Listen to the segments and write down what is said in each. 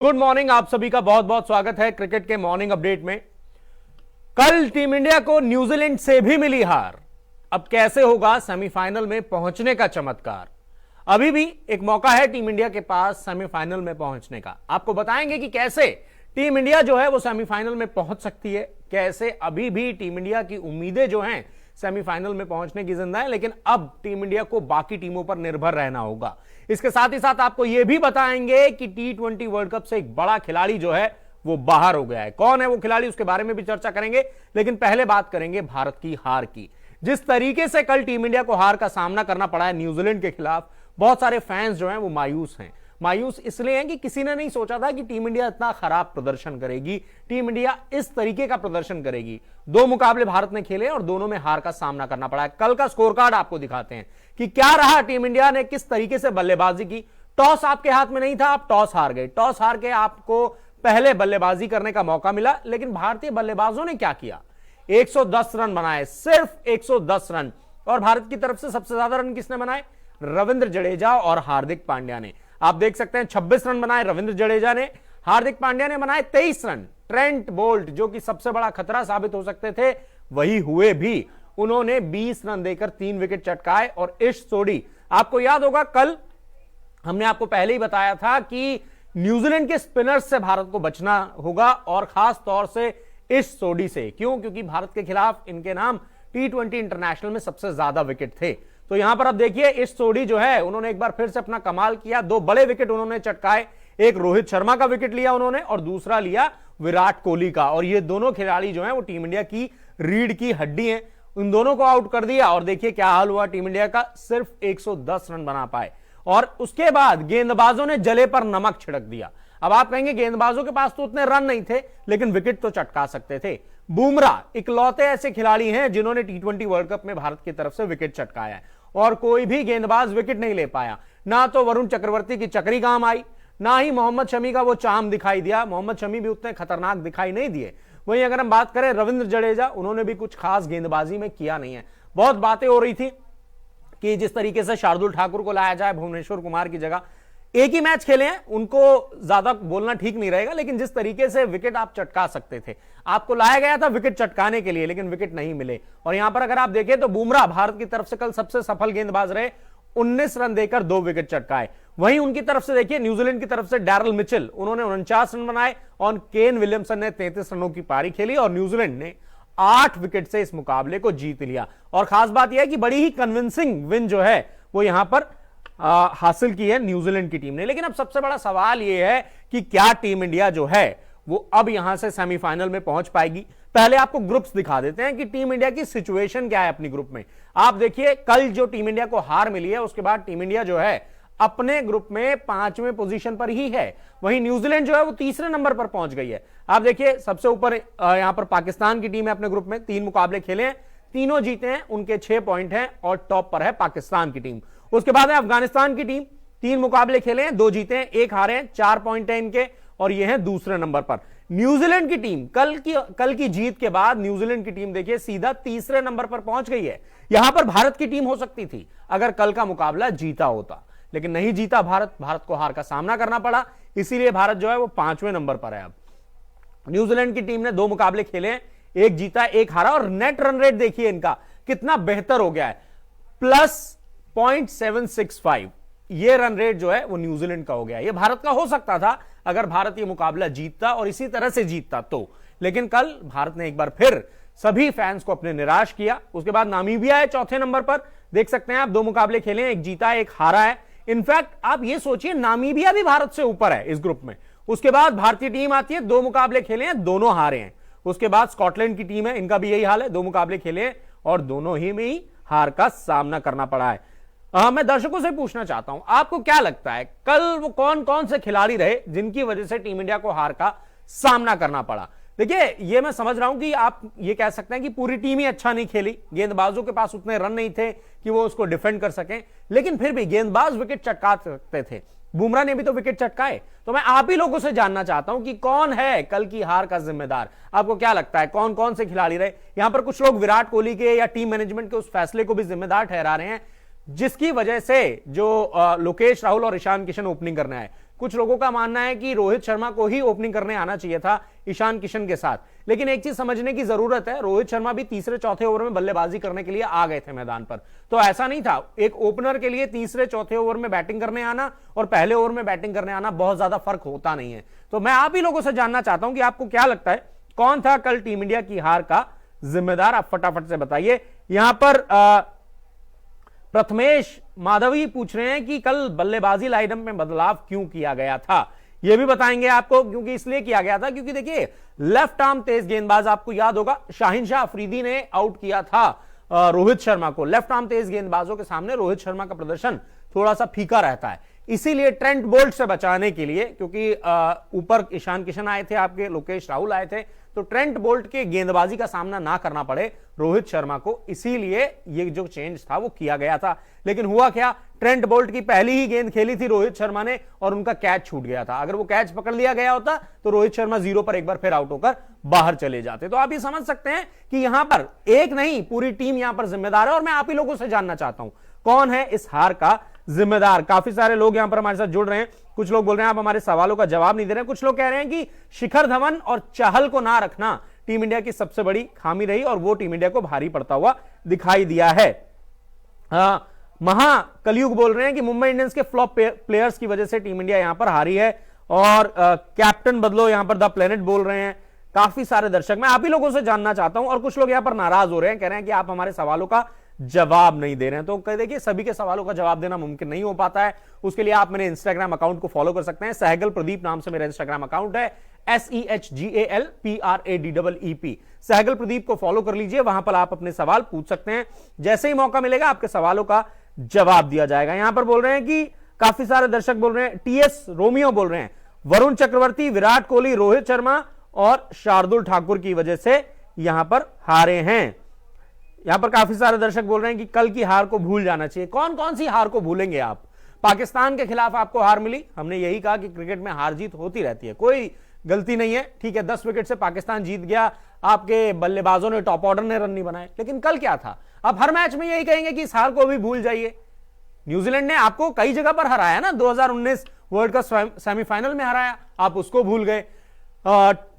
Good morning, आप सभी का बहुत बहुत स्वागत है क्रिकेट के मॉर्निंग अपडेट में। कल टीम इंडिया को न्यूजीलैंड से भी मिली हार। अब कैसे होगा सेमीफाइनल में पहुंचने का चमत्कार? अभी भी एक मौका है टीम इंडिया के पास सेमीफाइनल में पहुंचने का। आपको बताएंगे कि कैसे टीम इंडिया जो है वो सेमीफाइनल में पहुंच सकती है, कैसे अभी भी टीम इंडिया की उम्मीदें जो हैं सेमीफाइनल में पहुंचने की जिंदा है, लेकिन अब टीम इंडिया को बाकी टीमों पर निर्भर रहना होगा। इसके साथ ही साथ आपको यह भी बताएंगे कि T20 वर्ल्ड कप से एक बड़ा खिलाड़ी जो है वो बाहर हो गया है। कौन है वो खिलाड़ी, उसके बारे में भी चर्चा करेंगे। लेकिन पहले बात करेंगे भारत की हार की। जिस तरीके से कल टीम इंडिया को हार का सामना करना पड़ा है न्यूजीलैंड के खिलाफ, बहुत सारे फैंस जो हैं वो मायूस हैं। मायूस इसलिए हैं कि किसी ने नहीं सोचा था कि टीम इंडिया इतना खराब प्रदर्शन करेगी, टीम इंडिया इस तरीके का प्रदर्शन करेगी। दो मुकाबले भारत ने खेले और दोनों में हार का सामना करना पड़ा है। कल का स्कोर कार्ड आपको दिखाते हैं कि क्या रहा, टीम इंडिया ने किस तरीके से बल्लेबाजी की। टॉस आपके हाथ में नहीं था, आप टॉस हार गए। टॉस हार के आपको पहले बल्लेबाजी करने का मौका मिला, लेकिन भारतीय बल्लेबाजों ने क्या किया? 110 रन बनाए, सिर्फ 110 रन। और भारत की तरफ से सबसे ज्यादा रन किसने बनाए? रविंद्र जडेजा और हार्दिक पांड्या ने। आप देख सकते हैं 26 रन बनाए रविंद्र जडेजा ने, हार्दिक पांड्या ने बनाए 23 रन। ट्रेंट बोल्ट जो कि सबसे बड़ा खतरा साबित हो सकते थे, वही हुए भी। उन्होंने 20 रन देकर 3 विकेट चटकाए। और इश सोडी, आपको याद होगा कल हमने आपको पहले ही बताया था कि न्यूजीलैंड के स्पिनर्स से भारत को बचना होगा, और खास तौर से इश सोडी से। क्यों? क्योंकि भारत के खिलाफ इनके नाम T20 इंटरनेशनल में सबसे ज्यादा विकेट थे। तो यहां पर अब देखिए इश सोडी जो है उन्होंने एक बार फिर से अपना कमाल किया। 2 बड़े विकेट उन्होंने चटकाए। एक रोहित शर्मा का विकेट लिया उन्होंने और दूसरा लिया विराट कोहली का। और ये दोनों खिलाड़ी जो हैं वो टीम इंडिया की रीढ़ की हड्डी हैं। उन दोनों को आउट कर दिया और देखिए क्या हाल हुआ टीम इंडिया का। सिर्फ 110 रन बना पाए और उसके बाद गेंदबाजों ने जले पर नमक छिड़क दिया। अब आप कहेंगे गेंदबाजों के पास तो उतने रन नहीं थे, लेकिन विकेट तो चटका सकते थे। बुमराह इकलौते ऐसे खिलाड़ी हैं जिन्होंने T20 वर्ल्ड कप में भारत की तरफ से विकेट चटकाया है, और कोई भी गेंदबाज विकेट नहीं ले पाया। ना तो वरुण चक्रवर्ती की चक्री काम आई, ना ही मोहम्मद शमी का वो चाम दिखाई दिया। मोहम्मद शमी भी उतने खतरनाक दिखाई नहीं दिए। वहीं अगर हम बात करें रविंद्र जडेजा, उन्होंने भी कुछ खास गेंदबाजी में किया नहीं है। बहुत बातें हो रही थी कि जिस तरीके से शार्दुल ठाकुर को लाया जाए भुवनेश्वर कुमार की जगह। एक ही मैच खेले हैं, उनको ज्यादा बोलना ठीक नहीं रहेगा, लेकिन जिस तरीके से विकेट आप चटका सकते थे, आपको लाया गया था विकेट चटकाने के लिए, लेकिन विकेट नहीं मिले। और यहां पर अगर आप देखें तो बुमराह भारत की तरफ से कल सबसे सफल गेंदबाज रहे, 19 रन देकर 2 विकेट चटकाए। वहीं उनकी तरफ से देखिए न्यूजीलैंड की तरफ से डैरल मिचेल, उन्होंने 49 रन बनाए और केन विलियमसन ने 33 रनों की पारी खेली और न्यूजीलैंड ने 8 विकेट से इस मुकाबले को जीत लिया। और खास बात यह है कि बड़ी ही कन्विंसिंग विन जो है वो यहां पर हासिल की है न्यूजीलैंड की टीम ने। लेकिन अब सबसे बड़ा सवाल यह है कि क्या टीम इंडिया जो है वो अब यहां से सेमीफाइनल में पहुंच पाएगी? पहले आपको ग्रुप्स दिखा देते हैं कि टीम इंडिया की सिचुएशन क्या है अपनी ग्रुप में। आप देखिए कल जो टीम इंडिया को हार मिली है, उसके बाद टीम इंडिया जो है अपने ग्रुप में 5वें पोजीशन पर ही है। वहीं न्यूजीलैंड जो है वो 3रे नंबर पर पहुंच गई है। आप देखिए सबसे ऊपर यहां पर पाकिस्तान की टीम है अपने ग्रुप में, 3 मुकाबले खेले हैं, तीनों जीते हैं, उनके 6 पॉइंट हैं और टॉप पर है पाकिस्तान की टीम। उसके बाद है अफगानिस्तान की टीम, 3 मुकाबले खेले हैं, 2 जीते हैं, 1 हारे हैं, 4 पॉइंट है इनके और ये हैं दूसरे नंबर पर। न्यूजीलैंड की टीम कल की जीत के बाद न्यूजीलैंड की टीम देखिए सीधा 3रे नंबर पर पहुंच गई है। यहां पर भारत की टीम हो सकती थी अगर कल का मुकाबला जीता होता, लेकिन नहीं जीता भारत को हार का सामना करना पड़ा, इसीलिए भारत जो है वो 5वें नंबर पर है। अब न्यूजीलैंड की टीम ने 2 मुकाबले खेले हैं, 1 जीता 1 हारा और नेट रन रेट देखिए इनका कितना बेहतर हो गया है, +.765। ये रन रेट जो है वो न्यूजीलैंड का हो गया। ये भारत का हो सकता था अगर भारत ये मुकाबला जीतता और इसी तरह से जीतता तो, लेकिन कल भारत ने एक बार फिर सभी फैंस को अपने निराश किया। उसके बाद नामीबिया है 4थे नंबर पर, देख सकते हैं आप 2 मुकाबले खेले हैं, 1 जीता 1 हारा है। इनफैक्ट आप ये सोचिए नामीबिया भी भारत से ऊपर है इस ग्रुप में। उसके बाद भारतीय टीम आती है, 2 मुकाबले खेले हैं, दोनों हारे हैं। उसके बाद स्कॉटलैंड की टीम है, इनका भी यही हाल है, 2 मुकाबले खेले हैं और दोनों ही में ही हार का सामना करना पड़ा है। मैं दर्शकों से पूछना चाहता हूं, आपको क्या लगता है कल वो कौन कौन से खिलाड़ी रहे जिनकी वजह से टीम इंडिया को हार का सामना करना पड़ा? देखिए ये मैं समझ रहा हूं कि आप ये कह सकते हैं कि पूरी टीम ही अच्छा नहीं खेली, गेंदबाजों के पास उतने रन नहीं थे कि वो उसको डिफेंड कर सकें, लेकिन फिर भी गेंदबाज विकेट चटका सकते थे। बुमराह ने भी तो विकेट चटकाए। तो मैं आप ही लोगों से जानना चाहता हूं कि कौन है कल की हार का जिम्मेदार? आपको क्या लगता है कौन कौन से खिलाड़ी रहे? यहां पर कुछ लोग विराट कोहली के या टीम मैनेजमेंट के उस फैसले को भी जिम्मेदार ठहरा रहे हैं जिसकी वजह से जो लोकेश राहुल और ईशान किशन ओपनिंग करने आए, कुछ लोगों का मानना है कि रोहित शर्मा को ही ओपनिंग करने आना चाहिए था ईशान किशन के साथ। लेकिन एक चीज समझने की जरूरत है, रोहित शर्मा भी तीसरे चौथे ओवर में बल्लेबाजी करने के लिए आ गए थे मैदान पर। तो ऐसा नहीं था, एक ओपनर के लिए तीसरे चौथे ओवर में बैटिंग करने आना और पहले ओवर में बैटिंग करने आना बहुत ज्यादा फर्क होता नहीं है। तो मैं आप ही लोगों से जानना चाहता हूं कि आपको क्या लगता है, कौन था कल टीम इंडिया की हार का जिम्मेदार? आप फटाफट से बताइए। यहां पर प्रथमेश माधवी पूछ रहे हैं कि कल बल्लेबाजी लाइनअप में बदलाव क्यों किया गया था, यह भी बताएंगे आपको। क्योंकि इसलिए किया गया था क्योंकि देखिए लेफ्ट आर्म तेज गेंदबाज, आपको याद होगा शाहिन शाह अफरीदी ने आउट किया था रोहित शर्मा को। लेफ्ट आर्म तेज गेंदबाजों के सामने रोहित शर्मा का प्रदर्शन थोड़ा सा फीका रहता है, इसीलिए ट्रेंट बोल्ट से बचाने के लिए, क्योंकि ऊपर ईशान किशन आए थे, आपके लोकेश राहुल आए थे, तो ट्रेंट बोल्ट के गेंदबाजी का सामना ना करना पड़े रोहित शर्मा को, इसीलिए ये जो चेंज था वो किया गया था। लेकिन हुआ क्या, ट्रेंट बोल्ट की पहली ही गेंद खेली थी रोहित शर्मा ने और उनका कैच छूट गया था। अगर वो कैच पकड़ लिया गया होता तो रोहित शर्मा 0 पर एक बार फिर आउट होकर बाहर चले जाते। तो आप ये समझ सकते हैं कि यहां पर एक नहीं, पूरी टीम यहां पर जिम्मेदार है। और मैं आप ही लोगों से जानना चाहता हूं कौन है इस हार का जिम्मेदार। काफी सारे लोग यहां पर हमारे साथ जुड़ रहे हैं। कुछ लोग बोल रहे हैं आप हमारे सवालों का जवाब नहीं दे रहे हैं। कुछ लोग कह रहे हैं कि शिखर धवन और चहल को ना रखना टीम इंडिया की सबसे बड़ी खामी रही और वो टीम इंडिया को भारी पड़ता हुआ दिखाई दिया है। महाकलयुग बोल रहे हैं कि मुंबई इंडियंस के फ्लॉप प्लेयर्स की वजह से टीम इंडिया यहां पर हारी है और कैप्टन बदलो, यहां पर द प्लेनेट बोल रहे हैं काफी सारे दर्शक। मैं आप ही लोगों से जानना चाहता हूं, और कुछ लोग यहां पर नाराज हो रहे हैं, कह रहे हैं कि आप हमारे सवालों का जवाब नहीं दे रहे हैं। तो देखिए सभी के सवालों का जवाब देना मुमकिन नहीं हो पाता है, उसके लिए आप मेरे इंस्टाग्राम अकाउंट को फॉलो कर सकते हैं। सहगल प्रदीप नाम से मेरा इंस्टाग्राम अकाउंट है, SEHGALPRADEEP। सहगल प्रदीप को फॉलो कर लीजिए, वहां पर आप अपने सवाल पूछ सकते हैं। जैसे ही मौका मिलेगा आपके सवालों का जवाब दिया जाएगा। यहां पर बोल रहे हैं कि काफी सारे दर्शक बोल रहे हैं, TS रोमियो बोल रहे हैं वरुण चक्रवर्ती, विराट कोहली, रोहित शर्मा और शार्दुल ठाकुर की वजह से यहां पर हारे हैं। यहां पर काफी सारे दर्शक बोल रहे हैं कि कल की हार को भूल जाना चाहिए। कौन कौन सी हार को भूलेंगे आप? पाकिस्तान के खिलाफ आपको हार मिली, हमने यही कहा कि क्रिकेट में हार जीत होती रहती है, कोई गलती नहीं है, ठीक है। 10 विकेट से पाकिस्तान जीत गया, आपके बल्लेबाजों ने, टॉप ऑर्डर ने रन नहीं बनाए, लेकिन कल क्या था? आप हर मैच में यही कहेंगे कि इस हार को भी भूल जाइए। न्यूजीलैंड ने आपको कई जगह पर हराया ना, 2019 वर्ल्ड कप सेमीफाइनल में हराया, आप उसको भूल गए।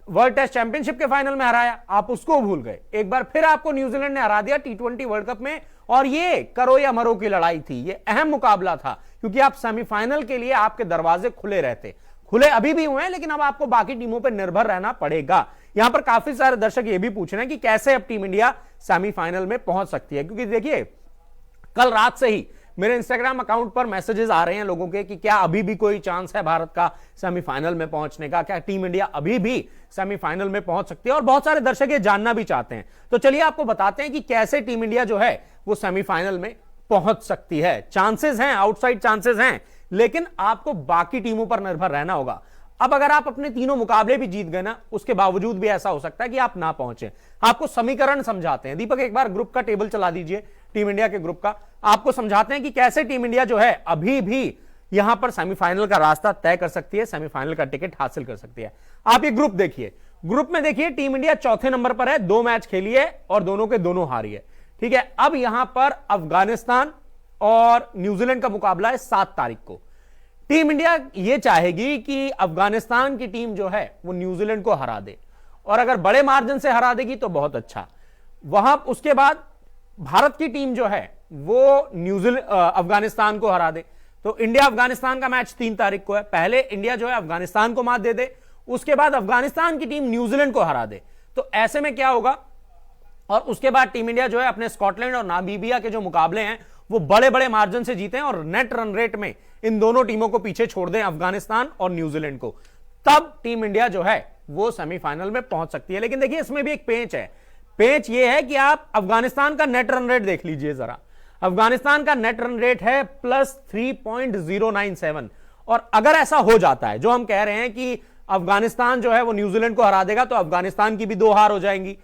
वर्ल्ड टेस्ट चैंपियनशिप के फाइनल में हराया, आप उसको भूल गए। एक बार फिर आपको न्यूजीलैंड ने हरा दिया T20 वर्ल्ड कप में, और ये करो या मरो की लड़ाई थी, ये अहम मुकाबला था, क्योंकि आप सेमीफाइनल के लिए आपके दरवाजे खुले रहते, खुले अभी भी हुए हैं, लेकिन अब आपको बाकी टीमों पर निर्भर रहना पड़ेगा। यहां पर काफी सारे दर्शक ये भी पूछ रहे हैं कि कैसे अब टीम इंडिया सेमीफाइनल में पहुंच सकती है, क्योंकि देखिए कल रात से ही मेरे इंस्टाग्राम अकाउंट पर मैसेजेस आ रहे हैं लोगों के कि क्या अभी भी कोई चांस है भारत का सेमीफाइनल में पहुंचने का, क्या टीम इंडिया अभी भी सेमीफाइनल में पहुंच सकती है, और बहुत सारे दर्शक ये जानना भी चाहते हैं। तो चलिए आपको बताते हैं कि कैसे टीम इंडिया जो है वो सेमीफाइनल में पहुंच सकती है। चांसेस हैं, आउटसाइड चांसेस हैं, लेकिन आपको बाकी टीमों पर निर्भर रहना होगा। अब अगर आप अपने तीनों मुकाबले भी जीत गए ना, उसके बावजूद भी ऐसा हो सकता है कि आप ना पहुंचे। आपको समीकरण समझाते हैं, दीपक एक बार ग्रुप का टेबल चला दीजिए, टीम इंडिया के ग्रुप का। आपको समझाते हैं कि कैसे टीम इंडिया जो है अभी भी यहां पर सेमीफाइनल का रास्ता तय कर सकती है, सेमीफाइनल का टिकट हासिल कर सकती है। आप ये ग्रुप देखिए, ग्रुप में देखिए टीम इंडिया चौथे नंबर पर है, 2 मैच खेली है और दोनों के दोनों हारी है, ठीक है। अब यहां पर अफगानिस्तान और न्यूजीलैंड का मुकाबला है 7 तारीख को। टीम इंडिया यह चाहेगी कि अफगानिस्तान की टीम जो है वो न्यूजीलैंड को हरा दे, और अगर बड़े मार्जिन से हरा देगी तो बहुत अच्छा। वहां उसके बाद भारत की टीम जो है वो अफगानिस्तान को हरा दे, तो इंडिया अफगानिस्तान का मैच 3 तारीख को है। पहले इंडिया जो है अफगानिस्तान को मात दे दे, उसके बाद अफगानिस्तान की टीम न्यूजीलैंड को हरा दे, तो ऐसे में क्या होगा? और उसके बाद टीम इंडिया जो है अपने स्कॉटलैंड और नामीबिया के जो मुकाबले हैं वो बड़े बड़े मार्जिन से जीते हैं और नेट रन रेट में इन दोनों टीमों को पीछे छोड़ दें, अफगानिस्तान और न्यूजीलैंड को, तब टीम इंडिया जो है वो सेमीफाइनल में पहुंच सकती है। लेकिन देखिए इसमें भी एक पेंच है। पेंच ये है कि आप अफगानिस्तान का नेट रन रेट देख लीजिए जरा। अफगानिस्तान का नेट रन रेट है +3.097, और अगर ऐसा हो जाता है, जो हम कह रहे हैं कि अफगानिस्तान जो है वो न्यूजीलैंड को हरा देगा, तो अफगानिस्तान की भी 2 हार हो जाएंगी,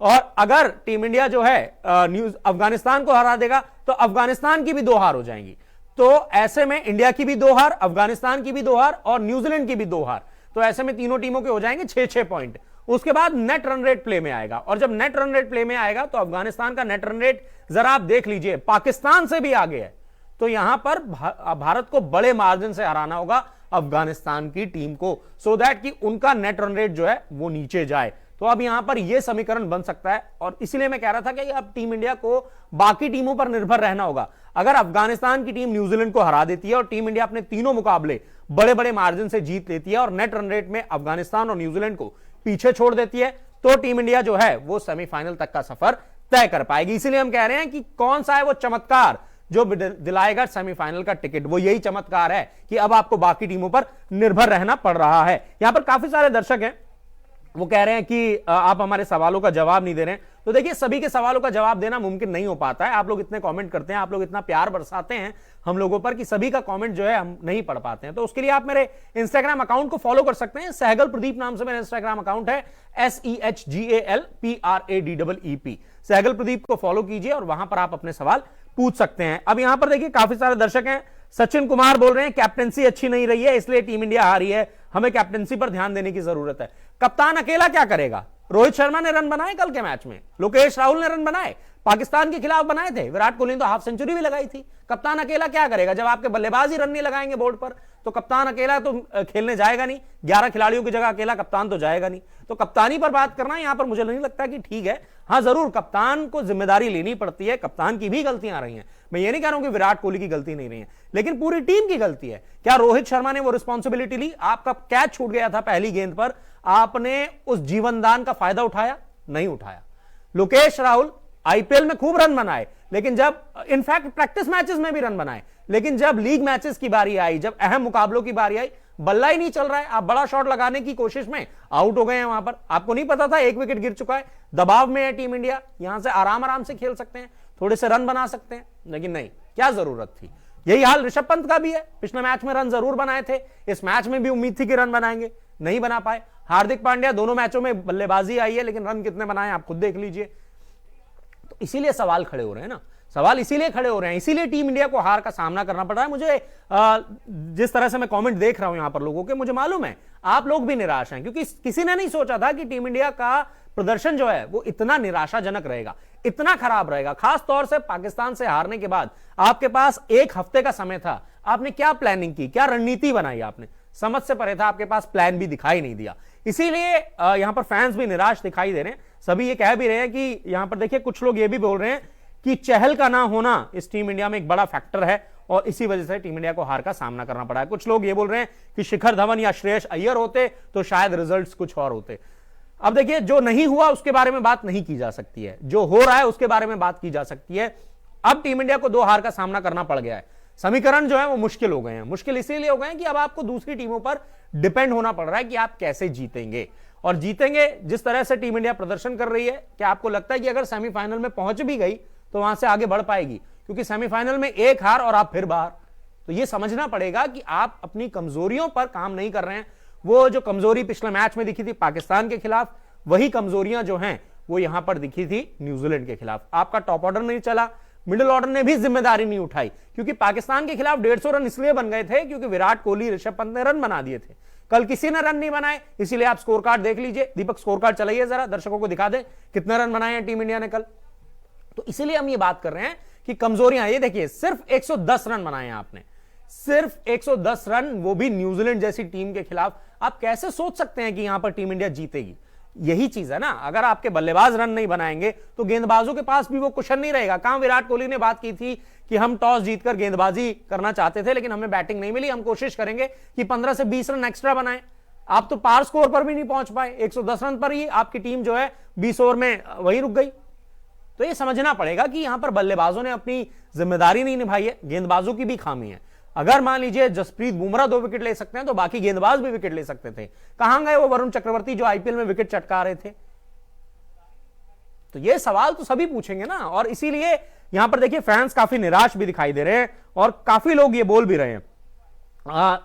और अगर टीम इंडिया जो है अफगानिस्तान को हरा देगा तो अफगानिस्तान की भी 2 हार हो जाएंगी। तो ऐसे में इंडिया की भी 2 हार, अफगानिस्तान की भी 2 हार और न्यूजीलैंड की भी 2 हार, तो ऐसे में तीनों टीमों के हो जाएंगे 6-6 पॉइंट। उसके बाद नेट रन रेट प्ले में आएगा, और जब नेट रन रेट प्ले में आएगा तो अफगानिस्तान का नेट रन रेट जरा आप देख लीजिए, पाकिस्तान से भी आगे है। तो यहां पर भारत को बड़े मार्जिन से हराना होगा अफगानिस्तान की टीम को, सो दैट कि उनका नेट रन रेट जो है वो नीचे जाए। तो अब यहां पर यह समीकरण बन सकता है, और इसलिए मैं कह रहा था कि अब टीम इंडिया को बाकी टीमों पर निर्भर रहना होगा। अगर अफगानिस्तान की टीम न्यूजीलैंड को हरा देती है और टीम इंडिया अपने तीनों मुकाबले बड़े बड़े मार्जिन से जीत लेती है और नेट रन रेट में अफगानिस्तान और न्यूजीलैंड को पीछे छोड़ देती है, तो टीम इंडिया जो है वो सेमीफाइनल तक का सफर तय कर पाएगी। इसीलिए हम कह रहे हैं कि कौन सा है वो चमत्कार जो दिलाएगा सेमीफाइनल का टिकट। वो यही चमत्कार है कि अब आपको बाकी टीमों पर निर्भर रहना पड़ रहा है। यहां पर काफी सारे दर्शक हैं, वो कह रहे हैं कि आप हमारे सवालों का जवाब नहीं दे रहे हैं। तो देखिए, सभी के सवालों का जवाब देना मुमकिन नहीं हो पाता है। आप लोग इतने कमेंट करते हैं, आप लोग इतना प्यार बरसाते हैं हम लोगों पर कि सभी का कमेंट जो है हम नहीं पढ़ पाते हैं। तो उसके लिए आप मेरे इंस्टाग्राम अकाउंट को फॉलो कर सकते हैं। सहगल प्रदीप नाम से मेरा इंस्टाग्राम अकाउंट है, SEHGALPRADEEP। सहगल प्रदीप को फॉलो कीजिए और वहां पर आप अपने सवाल पूछ सकते हैं। अब यहां पर देखिए काफी सारे दर्शक हैं। सचिन कुमार बोल रहे हैं कैप्टेंसी अच्छी नहीं रही है इसलिए टीम इंडिया हारी है, हमें कैप्टेंसी पर ध्यान देने की जरूरत है। कप्तान अकेला क्या करेगा? रोहित शर्मा ने रन बनाए कल के मैच में, लोकेश राहुल ने रन बनाए, पाकिस्तान के खिलाफ बनाए थे, विराट कोहली ने तो हाफ सेंचुरी भी लगाई थी। कप्तान अकेला क्या करेगा? जब आपके बल्लेबाज ही रन नहीं लगाएंगे बोर्ड पर, तो कप्तान अकेला तो खेलने जाएगा नहीं। 11 खिलाड़ियों की जगह अकेला कप्तान तो जाएगा नहीं। तो कप्तानी पर बात करना यहां पर मुझे नहीं लगता कि ठीक है। हां, जरूर कप्तान को जिम्मेदारी लेनी पड़ती है, कप्तान की भी गलतियां आ रही हैं। मैं ये नहीं कह रहा हूं कि विराट कोहली की गलती नहीं रही है, लेकिन पूरी टीम की गलती है। क्या रोहित शर्मा ने वो रिस्पॉन्सिबिलिटी ली? आपका कैच छूट गया था पहली गेंद पर, आपने उस जीवनदान का फायदा उठाया? नहीं उठाया। लोकेश राहुल आईपीएल में खूब रन बनाए, लेकिन जब इनफैक्ट प्रैक्टिस मैचेस में भी रन बनाए, लेकिन जब लीग मैचेस की बारी आई, जब अहम मुकाबलों की बारी आई, बल्ला ही नहीं चल रहा है। आप बड़ा शॉट लगाने की कोशिश में आउट हो गए हैं। वहां पर आपको नहीं पता था एक विकेट गिर चुका है, दबाव में है टीम इंडिया, यहां से आराम आराम से खेल सकते हैं, थोड़े से रन बना सकते हैं, लेकिन नहीं, क्या जरूरत थी। यही हाल ऋषभ पंत का भी है। पिछले मैच में रन जरूर बनाए थे, इस मैच में भी उम्मीद थी कि रन बनाएंगे, नहीं बना पाए। हार्दिक पांड्या दोनों मैचों में बल्लेबाजी आई है, लेकिन रन कितने बनाए आप खुद देख लीजिए। तो इसीलिए सवाल खड़े हो रहे हैं ना, सवाल इसीलिए खड़े हो रहे हैं, इसीलिए टीम इंडिया को हार का सामना करना पड़ रहा है। मुझे जिस तरह से मैं कमेंट देख रहा हूं यहां पर लोगों के, मुझे मालूम है आप लोग भी निराश हैं, क्योंकि किसी ने नहीं सोचा था कि टीम इंडिया का प्रदर्शन जो है वो इतना निराशाजनक रहेगा, इतना खराब रहेगा। खास तौर से पाकिस्तान से हारने के बाद आपके पास एक हफ्ते का समय था, आपने क्या प्लानिंग की, क्या रणनीति बनाई? आपने समझ से परे था, आपके पास प्लान भी दिखाई नहीं दिया। इसीलिए यहां पर फैंस भी निराश दिखाई दे रहे हैं। सभी ये कह भी रहे हैं कि यहां पर देखिए कुछ लोग ये भी बोल रहे हैं कि चहल का ना होना इस टीम इंडिया में एक बड़ा फैक्टर है और इसी वजह से टीम इंडिया को हार का सामना करना पड़ा है। कुछ लोग ये बोल रहे हैं कि शिखर धवन या श्रेयस अय्यर होते तो शायद रिजल्ट्स कुछ और होते। अब देखिए, जो नहीं हुआ उसके बारे में बात नहीं की जा सकती है, जो हो रहा है उसके बारे में बात की जा सकती है। अब टीम इंडिया को 2 हार का सामना करना पड़ गया है, समीकरण जो है वो मुश्किल हो गए हैं। मुश्किल इसीलिए हो गए हैं कि अब आपको दूसरी टीमों पर डिपेंड होना पड़ रहा है कि आप कैसे जीतेंगे, और जीतेंगे जिस तरह से टीम इंडिया प्रदर्शन कर रही है। क्या आपको लगता है कि अगर सेमीफाइनल में पहुंच भी गई तो वहां से आगे बढ़ पाएगी? क्योंकि सेमीफाइनल में एक हार और आप फिर बाहर। तो यह समझना पड़ेगा कि आप अपनी कमजोरियों पर काम नहीं कर रहे हैं। वो जो कमजोरी पिछले मैच में दिखी थी पाकिस्तान के खिलाफ, वही कमजोरियां जो हैं वो यहां पर दिखी थी न्यूजीलैंड के खिलाफ। आपका टॉप ऑर्डर नहीं चला, मिडिल ऑर्डर ने भी जिम्मेदारी नहीं उठाई, क्योंकि पाकिस्तान के खिलाफ 150 रन इसलिए बन गए थे क्योंकि विराट कोहली, ऋषभ पंत ने रन बना दिए थे। कल किसी ने रन नहीं बनाए, इसीलिए आप स्कोर कार्ड देख लीजिए। दीपक स्कोर कार्ड चलाइए जरा, दर्शकों को दिखा दे कितने रन बनाए हैं टीम इंडिया ने कल। तो इसीलिए हम ये बात कर रहे हैं कि कमजोरियां, ये देखिए सिर्फ 110 रन बनाए हैं आपने, सिर्फ 110 रन, वो भी न्यूजीलैंड जैसी टीम के खिलाफ। आप कैसे सोच सकते हैं कि यहां पर टीम इंडिया जीतेगी? यही चीज है ना, अगर आपके बल्लेबाज रन नहीं बनाएंगे तो गेंदबाजों के पास भी वो कुशन नहीं रहेगा। कहां विराट कोहली ने बात की थी कि हम टॉस जीतकर गेंदबाजी करना चाहते थे, लेकिन हमें बैटिंग नहीं मिली, हम कोशिश करेंगे कि 15 से 20 रन एक्स्ट्रा बनाएं। आप तो पार स्कोर पर भी नहीं पहुंच पाए, 110 रन पर ही आपकी टीम जो है 20 ओवर में वही रुक गई। तो ये समझना पड़ेगा कि यहां पर बल्लेबाजों ने अपनी जिम्मेदारी नहीं निभाई है, गेंदबाजों की भी खामी है। अगर मान लीजिए जसप्रीत बुमराह 2 विकेट ले सकते हैं तो बाकी गेंदबाज भी विकेट ले सकते थे। कहां गए वो वरुण चक्रवर्ती जो आईपीएल में विकेट चटका रहे थे? तो ये सवाल तो सभी पूछेंगे ना, और इसीलिए यहां पर देखिए फैंस काफी निराश भी दिखाई दे रहे हैं और काफी लोग ये बोल भी रहे हैं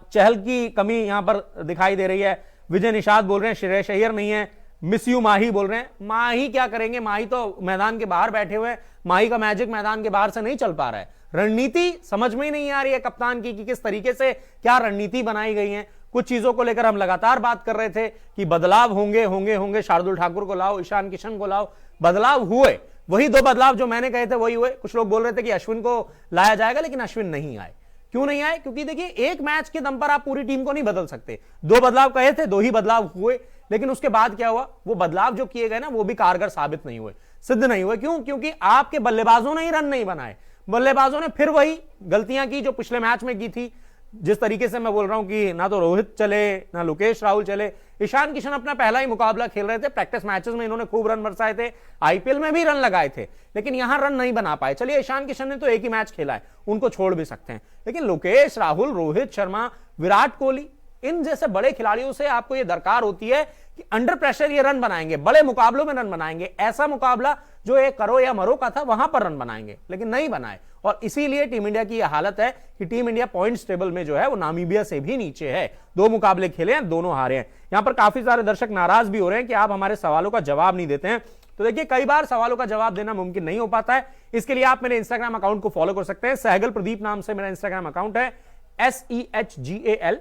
चहल की कमी यहां पर दिखाई दे रही है। विजय निषाद बोल रहे हैं श्रेयस अय्यर नहीं है, मिस यू माही बोल रहे हैं। माही क्या करेंगे, माही तो मैदान के बाहर बैठे हुए हैं, माही का मैजिक मैदान के बाहर से नहीं चल पा रहा है। रणनीति समझ में ही नहीं आ रही है कप्तान की कि किस तरीके से क्या रणनीति बनाई गई है। कुछ चीजों को लेकर हम लगातार बात कर रहे थे कि बदलाव होंगे होंगे होंगे, शार्दुल ठाकुर को लाओ, ईशान किशन को लाओ, बदलाव हुए, वही 2 बदलाव जो मैंने कहे थे वही हुए। कुछ लोग बोल रहे थे कि अश्विन को लाया जाएगा, लेकिन अश्विन नहीं आए। क्यों नहीं आए? क्योंकि देखिए एक मैच के दम पर आप पूरी टीम को नहीं बदल सकते। 2 बदलाव कहे थे, 2 ही बदलाव हुए, लेकिन उसके बाद क्या हुआ? वो बदलाव जो किए गए ना वो भी कारगर साबित नहीं हुए, सिद्ध नहीं हुए। क्यों? क्योंकि आपके बल्लेबाजों ने ही रन नहीं बनाए। बल्लेबाजों ने फिर वही गलतियां की जो पिछले मैच में की थी। जिस तरीके से मैं बोल रहा हूं कि ना तो रोहित चले, ना लोकेश राहुल चले। ईशान किशन अपना पहला ही मुकाबला खेल रहे थे, प्रैक्टिस मैचेस में इन्होंने खूब रन बरसाए थे, आईपीएल में भी रन लगाए थे, लेकिन यहां रन नहीं बना पाए। चलिए ईशान किशन ने तो एक ही मैच खेला है, उनको छोड़ भी सकते हैं, लेकिन लोकेश राहुल, रोहित शर्मा, विराट कोहली, इन जैसे बड़े खिलाड़ियों से आपको यह दरकार होती है कि अंडर प्रेशर ये रन बनाएंगे, बड़े मुकाबलों में रन बनाएंगे। ऐसा मुकाबला जो एक करो या मरो का था वहां पर रन बनाएंगे, लेकिन नहीं बनाए। और इसीलिए टीम इंडिया की यह हालत है कि टीम इंडिया पॉइंट्स टेबल में जो है वो नामीबिया से भी नीचे है। 2 मुकाबले खेले हैं, दोनों हारे हैं। यहां पर काफी सारे दर्शक नाराज भी हो रहे हैं कि आप हमारे सवालों का जवाब नहीं देते हैं। तो देखिए कई बार सवालों का जवाब देना मुमकिन नहीं हो पाता है, इसके लिए आप मेरे इंस्टाग्राम अकाउंट को फॉलो कर सकते हैं। सहगल प्रदीप नाम से मेरा इंस्टाग्राम अकाउंट है, SEHGALPRADEEP।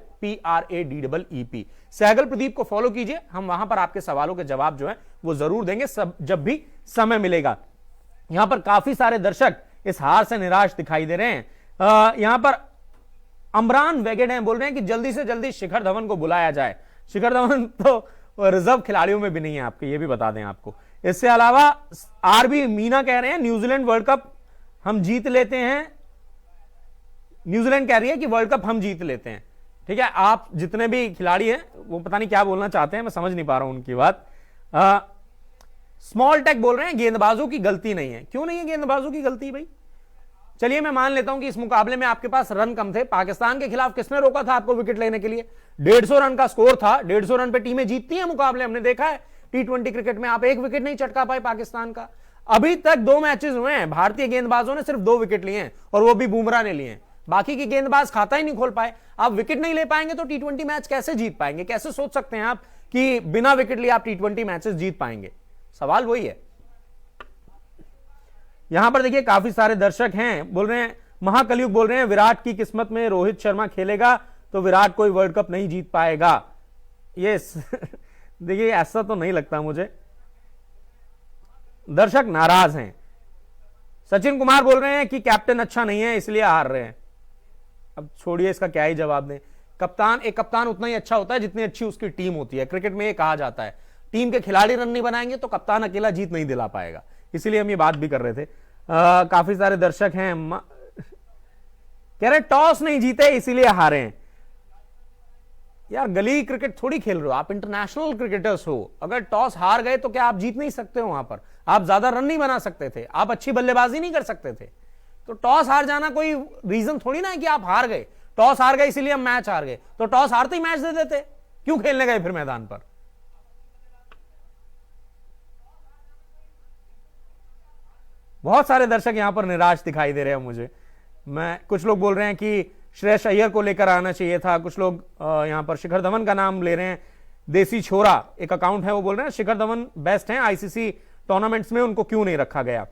सहगल प्रदीप को फॉलो कीजिए, हम वहां पर आपके सवालों के जवाब जो है वो जरूर देंगे जब भी समय मिलेगा। यहां पर काफी सारे दर्शक इस हार से निराश दिखाई दे रहे हैं। यहां पर अमरान वेगेड बोल रहे हैं कि जल्दी से जल्दी शिखर धवन को बुलाया जाए। शिखर धवन तो रिजर्व खिलाड़ियों में भी नहीं है आपके, ये भी बता दें आपको। इससे अलावा आरबी मीना कह रहे हैं न्यूजीलैंड वर्ल्ड कप हम जीत लेते हैं। न्यूजीलैंड कह रही है कि वर्ल्ड कप हम जीत लेते हैं। ठीक है, आप जितने भी खिलाड़ी हैं वो पता नहीं क्या बोलना चाहते हैं, मैं समझ नहीं पा रहा हूं उनकी बात। स्मॉल टेक बोल रहे हैं गेंदबाजों की गलती नहीं है। क्यों नहीं है गेंदबाजों की गलती भाई? चलिए मैं मान लेता हूं कि इस मुकाबले में आपके पास रन कम थे। पाकिस्तान के खिलाफ किसने रोका था आपको विकेट लेने के लिए? 150 रन का स्कोर था, 150 रन पे टीमें जीतती हैं मुकाबले, हमने देखा है। T20 क्रिकेट में आप एक विकेट नहीं चटका पाए पाकिस्तान का। अभी तक 2 मैचेस हुए हैं, भारतीय गेंदबाजों ने सिर्फ 2 विकेट लिए हैं, और वो भी बुमराह ने लिए हैं। बाकी के गेंदबाज खाता ही नहीं खोल पाए। आप विकेट नहीं ले पाएंगे तो T20 मैच कैसे जीत पाएंगे? कैसे सोच सकते हैं आप कि बिना विकेट लिए आप T20 मैचेस जीत पाएंगे? सवाल वही है। यहां पर देखिए काफी सारे दर्शक हैं, बोल रहे हैं, महाकलयुग बोल रहे हैं विराट की किस्मत में रोहित शर्मा खेलेगा तो विराट कोई वर्ल्ड कप नहीं जीत पाएगा। ये देखिए ऐसा तो नहीं लगता मुझे, दर्शक नाराज हैं। सचिन कुमार बोल रहे हैं कि कैप्टन अच्छा नहीं है इसलिए हार रहे हैं। अब छोड़िए, इसका क्या ही जवाब दें। एक कप्तान उतना ही अच्छा होता है जितनी अच्छी उसकी टीम होती है। क्रिकेट में ये कहा जाता है, टीम के खिलाड़ी रन नहीं बनाएंगे तो कप्तान अकेला जीत नहीं दिला पाएगा। इसीलिए हम ये बात भी कर रहे थे। काफी सारे दर्शक हैं कह रहे टॉस नहीं जीते इसीलिए हारे हैं। यार गली क्रिकेट थोड़ी खेल रहे हो आप, इंटरनेशनल क्रिकेटर्स हो। अगर टॉस हार गए तो क्या आप जीत नहीं सकते हो? वहां पर आप ज्यादा रन नहीं बना सकते थे, आप अच्छी बल्लेबाजी नहीं कर सकते थे? तो टॉस हार जाना कोई रीजन थोड़ी ना है कि आप हार गए। टॉस हार गए इसीलिए हम मैच हार गए, तो टॉस हारते ही मैच दे देते, क्यों खेलने गए फिर मैदान पर? बहुत सारे दर्शक यहां पर निराश दिखाई दे रहे हैं मुझे। कुछ लोग बोल रहे हैं कि श्रेयस अय्यर को लेकर आना चाहिए था। कुछ लोग यहां पर शिखर धवन का नाम ले रहे हैं। देसी छोरा एक अकाउंट है, वो बोल रहे हैं शिखर धवन बेस्ट हैं आईसीसी टूर्नामेंट्स में, उनको क्यों नहीं रखा गया?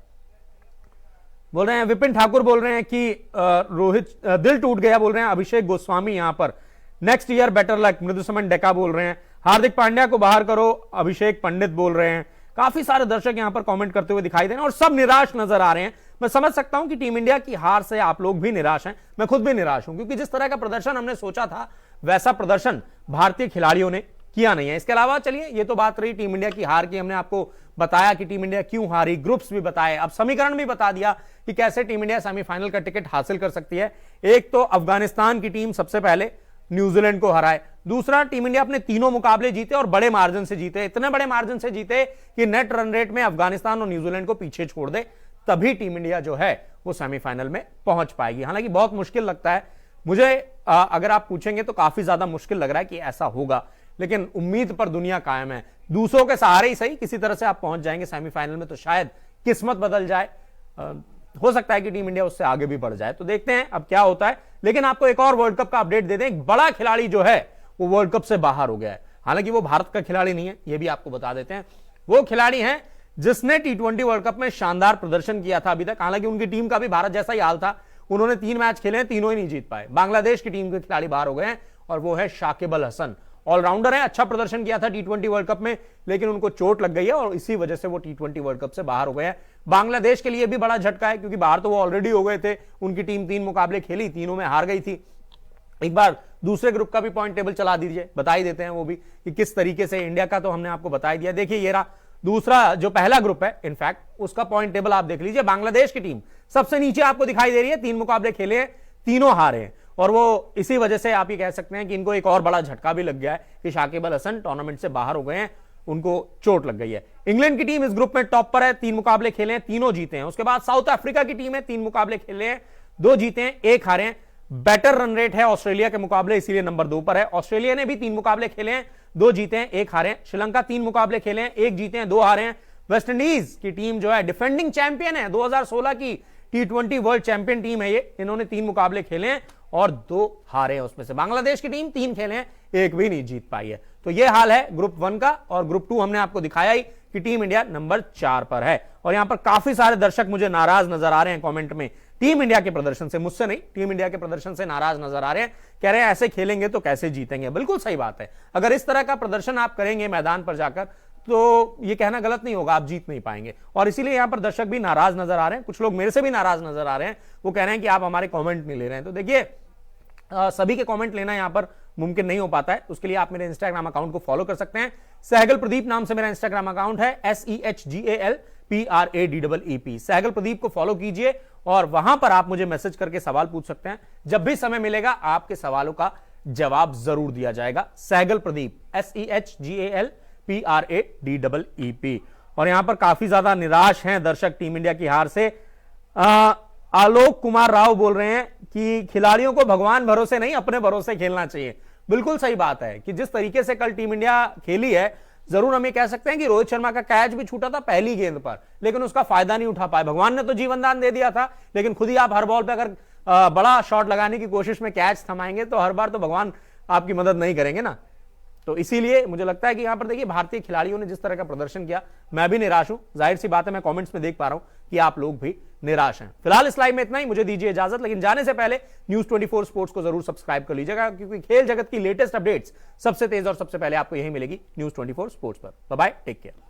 बोल रहे हैं विपिन ठाकुर बोल रहे हैं कि रोहित दिल टूट गया, बोल रहे हैं अभिषेक गोस्वामी यहां पर next year better luck. Mridusman Deka बोल रहे हैं हार्दिक पांड्या को बाहर करो, अभिषेक पंडित बोल रहे हैं। काफी सारे दर्शक यहां पर कमेंट करते हुए दिखाई दे रहे हैं और सब निराश नजर आ रहे हैं। मैं समझ सकता हूं कि टीम इंडिया की हार से आप लोग भी निराश हैं, मैं खुद भी निराश हूं, क्योंकि जिस तरह का प्रदर्शन हमने सोचा था वैसा प्रदर्शन भारतीय खिलाड़ियों ने किया नहीं है। इसके अलावा चलिए ये तो बात रही टीम इंडिया की हार की, हमने आपको बताया कि टीम इंडिया क्यों हारी, ग्रुप्स भी बताए, अब समीकरण भी बता दिया कि कैसे टीम इंडिया सेमीफाइनल का टिकट हासिल कर सकती है। एक तो अफगानिस्तान की टीम सबसे पहले न्यूजीलैंड को हराए, दूसरा टीम इंडिया अपने तीनों मुकाबले जीते और बड़े मार्जिन से जीते, इतने बड़े मार्जिन से जीते कि नेट रन रेट में अफगानिस्तान और न्यूजीलैंड को पीछे छोड़ दे, तभी टीम इंडिया जो है वो सेमीफाइनल में पहुंच पाएगी। हालांकि बहुत मुश्किल लगता है मुझे, अगर आप पूछेंगे तो काफी ज्यादा मुश्किल लग रहा है कि ऐसा होगा, लेकिन उम्मीद पर दुनिया कायम है। दूसरों के सहारे ही सही किसी तरह से आप पहुंच जाएंगे सेमीफाइनल में, तो शायद किस्मत बदल जाए, हो सकता है कि टीम इंडिया उससे आगे भी बढ़ जाए। तो देखते हैं अब क्या होता है। लेकिन आपको एक और वर्ल्ड कप का अपडेट दे दें, एक बड़ा खिलाड़ी जो है वो वर्ल्ड कप से बाहर हो गया है। हालांकि वो भारत का खिलाड़ी नहीं है, ये भी आपको बता देते हैं। वो खिलाड़ी है जिसने T20 वर्ल्ड कप में शानदार प्रदर्शन किया था अभी तक। हालांकि उनकी टीम का भी भारत जैसा ही हाल था, उन्होंने 3 मैच खेले हैं, तीनों ही नहीं जीत पाए। बांग्लादेश की टीम के खिलाड़ी बाहर हो गए हैं और वो है शाकिब अल हसन। ऑलराउंडर हैं, अच्छा प्रदर्शन किया था T20 वर्ल्ड कप में, लेकिन उनको चोट लग गई है और इसी वजह से वो T20 वर्ल्ड कप से बाहर हो गए हैं। बांग्लादेश के लिए भी बड़ा झटका है, क्योंकि बाहर तो वो ऑलरेडी हो गए थे। उनकी टीम 3 मुकाबले खेली, तीनों में हार गई थी। एक बार दूसरे ग्रुप का भी पॉइंट टेबल चला दीजिए, बता ही देते हैं वो भी कि किस तरीके से। इंडिया का तो हमने आपको बता ही दिया। देखिए ये रहा दूसरा जो पहला ग्रुप है, इनफैक्ट उसका पॉइंट टेबल आप देख लीजिए। बांग्लादेश की टीम सबसे नीचे आपको दिखाई दे रही है, 3 मुकाबले खेले हैं, तीनों हारे हैं, और वो इसी वजह से आप ये कह सकते हैं कि इनको एक और बड़ा झटका भी लग गया है कि शाकिब अल हसन टूर्नामेंट से बाहर हो गए हैं, उनको चोट लग गई है। इंग्लैंड की टीम इस ग्रुप में टॉप पर है, 3 मुकाबले खेले हैं, तीनों जीते हैं। उसके बाद साउथ अफ्रीका की टीम है, 3 मुकाबले खेले हैं, 2 जीते हैं, 1 हारे हैं। बेटर रन रेट है ऑस्ट्रेलिया के मुकाबले, इसीलिए नंबर 2 पर है। ऑस्ट्रेलिया ने भी 3 मुकाबले खेले हैं, 2 जीते हैं, 1 हारे हैं। श्रीलंका 3 मुकाबले खेले हैं, 1 जीते हैं, 2 हारे हैं। वेस्ट इंडीज की टीम जो है डिफेंडिंग चैंपियन है, 2016 की T20 वर्ल्ड चैंपियन टीम है ये, इन्होंने 3 मुकाबले खेले हैं और 2 हारे हैं उसमें से। बांग्लादेश की टीम 3 खेले हैं, 1 भी नहीं जीत पाई है। तो ये हाल है ग्रुप 1 का। और ग्रुप 2 हमने आपको दिखाया ही कि टीम इंडिया नंबर 4 पर है। और यहां पर काफी सारे दर्शक मुझे नाराज नजर आ रहे हैं कमेंट में टीम इंडिया के प्रदर्शन से, मुझसे नहीं, टीम इंडिया के प्रदर्शन से नाराज नजर आ रहे हैं, कह रहे हैं ऐसे खेलेंगे तो कैसे जीतेंगे। बिल्कुल सही बात है, अगर इस तरह का प्रदर्शन आप करेंगे मैदान पर जाकर तो ये कहना गलत नहीं होगा, आप जीत नहीं पाएंगे। और इसीलिए यहां पर दर्शक भी नाराज नजर आ रहे हैं, कुछ लोग मेरे से भी नाराज नजर आ रहे हैं, वो कह रहे हैं कि आप हमारे कमेंट नहीं ले रहे हैं। तो देखिए सभी के कमेंट लेना यहां पर मुमकिन नहीं हो पाता है, उसके लिए आप मेरे इंस्टाग्राम अकाउंट को फॉलो कर सकते हैं। सहगल प्रदीप नाम से मेरा इंस्टाग्राम अकाउंट है, SEHGALPRADEEP। सहगल प्रदीप को फॉलो कीजिए और वहां पर आप मुझे मैसेज करके सवाल पूछ सकते हैं। जब भी समय मिलेगा आपके सवालों का जवाब जरूर दिया जाएगा। सहगल प्रदीप, SEHGALPRADEEP। और यहां पर काफी ज्यादा निराश हैं दर्शक टीम इंडिया की हार से। आलोक कुमार राव बोल रहे हैं कि खिलाड़ियों को भगवान भरोसे नहीं अपने भरोसे खेलना चाहिए। बिल्कुल सही बात है कि जिस तरीके से कल टीम इंडिया खेली है, जरूर हम ये कह सकते हैं कि रोहित शर्मा का कैच भी छूटा था पहली गेंद पर, लेकिन उसका फायदा नहीं उठा पाए। भगवान ने तो जीवन दान दे दिया था, लेकिन खुद ही आप हर बॉल पे अगर बड़ा शॉट लगाने की कोशिश में कैच थमाएंगे तो हर बार तो भगवान आपकी मदद नहीं करेंगे ना। तो इसीलिए मुझे लगता है कि यहां पर देखिए भारतीय खिलाड़ियों ने जिस तरह का प्रदर्शन किया, मैं भी निराश हूं। जाहिर सी बात है, मैं कमेंट्स में देख पा रहा हूं कि आप लोग भी निराश हैं। फिलहाल इस लाइव में इतना ही, मुझे दीजिए इजाजत, लेकिन जाने से पहले न्यूज 24 स्पोर्ट्स को जरूर सब्सक्राइब कर लीजिएगा, क्योंकि खेल जगत की लेटेस्ट अपडेट्स सबसे तेज और सबसे पहले आपको यही मिलेगी न्यूज 24 स्पोर्ट्स पर। Bye bye, take care.